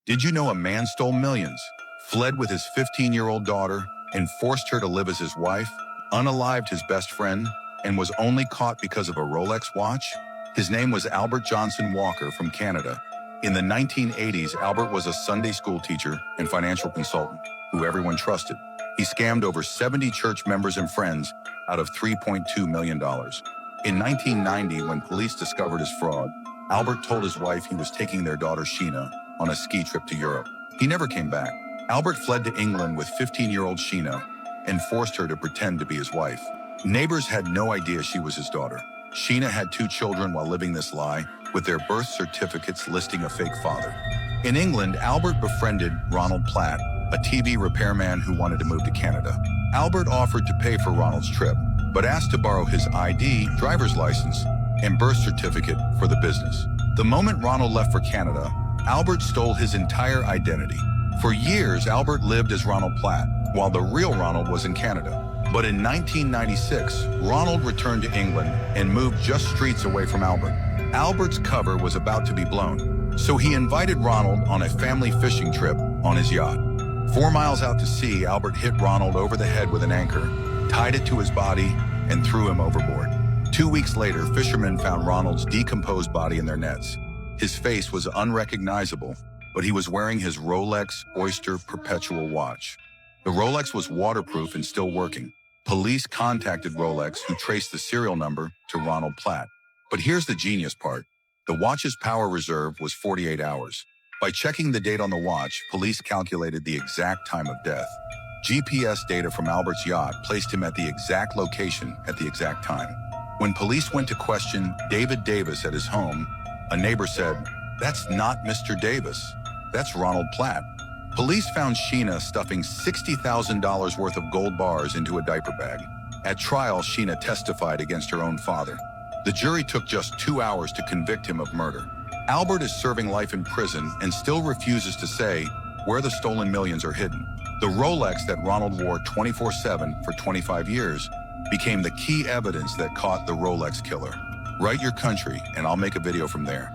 Did you know a man stole millions, fled with his 15-year-old daughter, and forced her to live as his wife, unalived his best friend, and was only caught because of a Rolex watch? His name was Albert Johnson Walker from Canada. In the 1980s, Albert was a Sunday school teacher and financial consultant who everyone trusted. He scammed over 70 church members and friends out of $3.2 million. In 1990, when police discovered his fraud, Albert told his wife he was taking their daughter Sheena on a ski trip to Europe. He never came back. Albert fled to England with 15-year-old Sheena and forced her to pretend to be his wife. Neighbors had no idea she was his daughter. Sheena had 2 children while living this lie, with their birth certificates listing a fake father. In England, Albert befriended Ronald Platt, a TV repairman who wanted to move to Canada. Albert offered to pay for Ronald's trip, but asked to borrow his ID, driver's license, and birth certificate for the business. The moment Ronald left for Canada, Albert stole his entire identity. For years, Albert lived as Ronald Platt, while the real Ronald was in Canada. But in 1996, Ronald returned to England and moved just streets away from Albert. Albert's cover was about to be blown, so he invited Ronald on a family fishing trip on his yacht. 4 miles out to sea, Albert hit Ronald over the head with an anchor, tied it to his body, and threw him overboard. 2 weeks later, fishermen found Ronald's decomposed body in their nets. His face was unrecognizable, but he was wearing his Rolex Oyster Perpetual watch. The Rolex was waterproof and still working. Police contacted Rolex, who traced the serial number to Ronald Platt. But here's the genius part. The watch's power reserve was 48 hours. By checking the date on the watch, police calculated the exact time of death. GPS data from Albert's yacht placed him at the exact location at the exact time. When police went to question David Davis at his home, a neighbor said, "That's not Mr. Davis. That's Ronald Platt." Police found Sheena stuffing $60,000 worth of gold bars into a diaper bag. At trial, Sheena testified against her own father. The jury took just 2 hours to convict him of murder. Albert is serving life in prison and still refuses to say where the stolen millions are hidden. The Rolex that Ronald wore 24/7 for 25 years became the key evidence that caught the Rolex killer. Write your country, and I'll make a video from there.